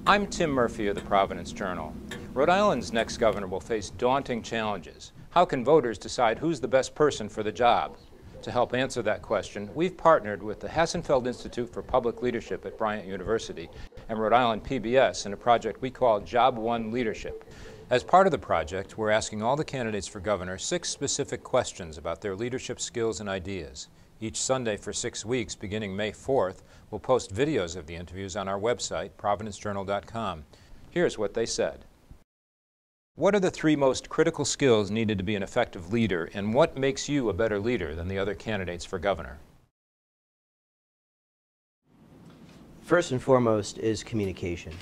I'm Tim Murphy of the Providence Journal. Rhode Island's next governor will face daunting challenges. How can voters decide who's the best person for the job? To help answer that question, we've partnered with the Hassenfeld Institute for Public Leadership at Bryant University and Rhode Island PBS in a project we call Job 1 Leadership. As part of the project, we're asking all the candidates for governor 6 specific questions about their leadership skills and ideas. Each Sunday for 6 weeks, beginning May 4th, we'll post videos of the interviews on our website, providencejournal.com. Here's what they said. What are the 3 most critical skills needed to be an effective leader, and what makes you a better leader than the other candidates for governor? First and foremost is communication.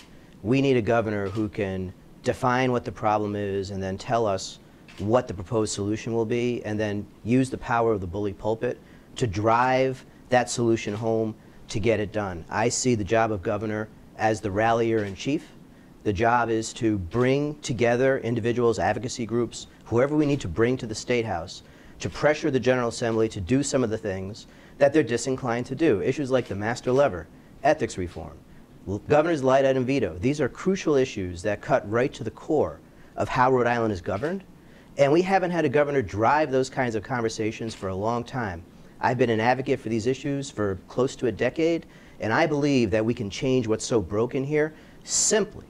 We need a governor who can define what the problem is and then tell us what the proposed solution will be, and then use the power of the bully pulpit to drive that solution home to get it done. I see the job of governor as the rallier in chief. The job is to bring together individuals, advocacy groups, whoever we need to bring to the State House to pressure the General Assembly to do some of the things that they're disinclined to do. Issues like the master lever, ethics reform, governor's light item veto. These are crucial issues that cut right to the core of how Rhode Island is governed. And we haven't had a governor drive those kinds of conversations for a long time. I've been an advocate for these issues for close to a decade, and I believe that we can change what's so broken here simply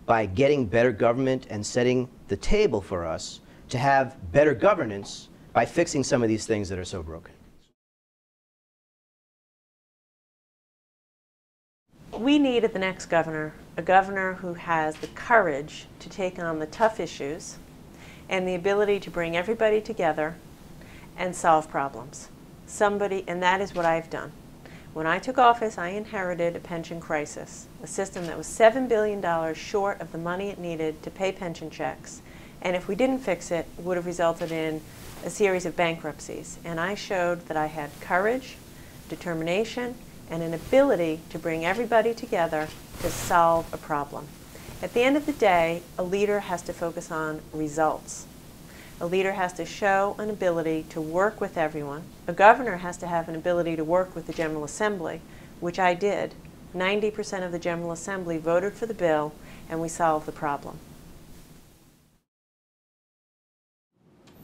by getting better government and setting the table for us to have better governance by fixing some of these things that are so broken. We need at the next governor a governor who has the courage to take on the tough issues and the ability to bring everybody together and solve problems. And that is what I've done. When I took office, I inherited a pension crisis, a system that was $7 billion short of the money it needed to pay pension checks. And if we didn't fix it, it would have resulted in a series of bankruptcies. And I showed that I had courage, determination, and an ability to bring everybody together to solve a problem. At the end of the day, a leader has to focus on results. A leader has to show an ability to work with everyone. A governor has to have an ability to work with the General Assembly, which I did. 90% of the General Assembly voted for the bill, and we solved the problem.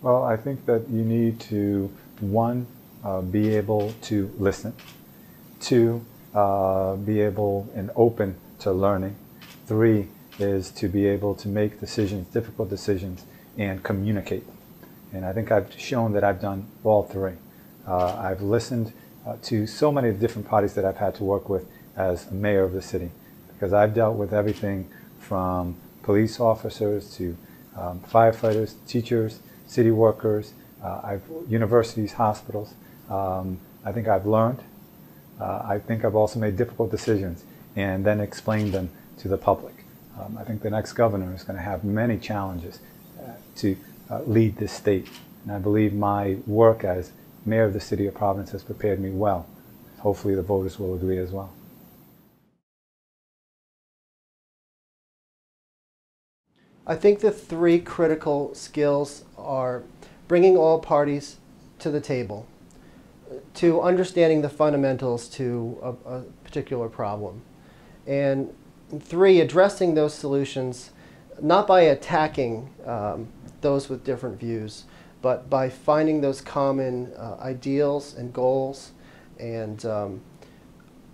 Well, I think that you need to, 1, be able to listen. 2, be able and open to learning. 3 is to be able to make decisions, difficult decisions, and communicate. And I think I've shown that I've done all 3. I've listened to so many different parties that I've had to work with as a mayor of the city, because I've dealt with everything from police officers to firefighters, teachers, city workers, universities, hospitals. I think I've learned. I think I've also made difficult decisions and then explained them to the public. I think the next governor is going to have many challenges to lead this state. And I believe my work as mayor of the city of Providence has prepared me well. Hopefully the voters will agree as well. I think the 3 critical skills are bringing all parties to the table, to understanding the fundamentals to a particular problem, and 3, addressing those solutions not by attacking those with different views, but by finding those common ideals and goals. And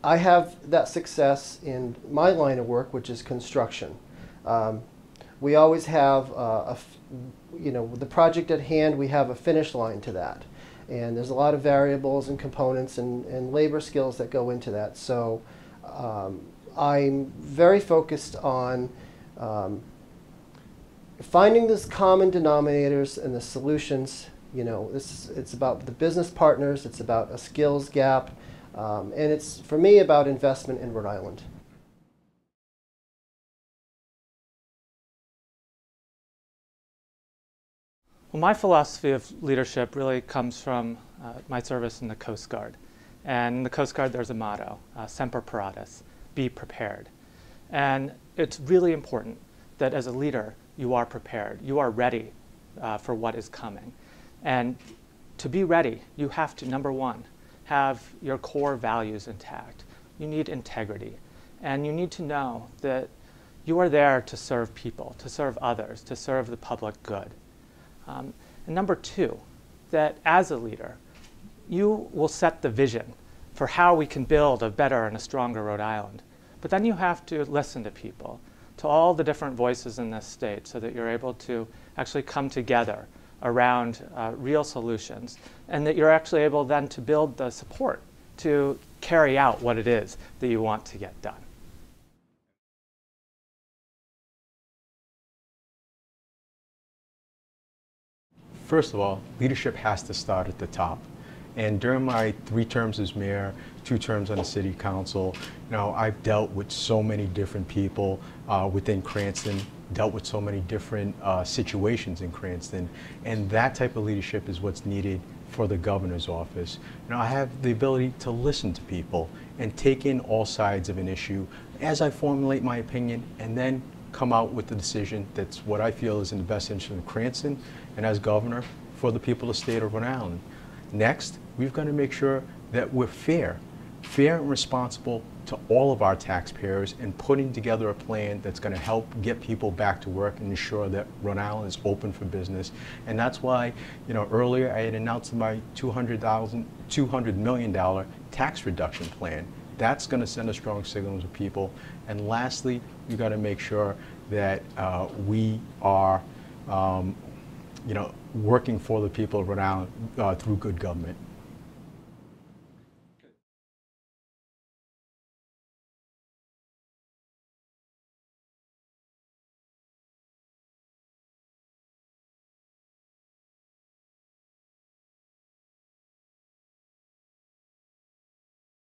I have that success in my line of work, which is construction. We always have, the project at hand, we have a finish line to that. And there's a lot of variables and components and labor skills that go into that. So I'm very focused on finding those common denominators and the solutions. It's about the business partners, it's about a skills gap, and it's, for me, about investment in Rhode Island. Well, my philosophy of leadership really comes from my service in the Coast Guard. And in the Coast Guard, there's a motto, Semper Paratus, be prepared. And it's really important that as a leader, you are prepared. You are ready for what is coming. And to be ready, you have to, number 1, have your core values intact. You need integrity. And you need to know that you are there to serve people, to serve others, to serve the public good. And number two, that as a leader, you will set the vision for how we can build a better and a stronger Rhode Island. But then you have to listen to people, to all the different voices in this state, so that you're able to actually come together around real solutions, and that you're actually able then to build the support to carry out what it is that you want to get done. First of all, leadership has to start at the top. And during my 3 terms as mayor, 2 terms on the city council, I've dealt with so many different people within Cranston, dealt with so many different situations in Cranston, and that type of leadership is what's needed for the governor's office. I have the ability to listen to people and take in all sides of an issue as I formulate my opinion, and then come out with the decision that's what I feel is in the best interest of Cranston and as governor for the people of the state of Rhode Island. Next, we've got to make sure that we're fair and responsible to all of our taxpayers, and putting together a plan that's going to help get people back to work and ensure that Rhode Island is open for business. And that's why, earlier I had announced my $200 million tax reduction plan. That's going to send a strong signal to people. And lastly, we've got to make sure that we are working for the people of Rhode Island through good government.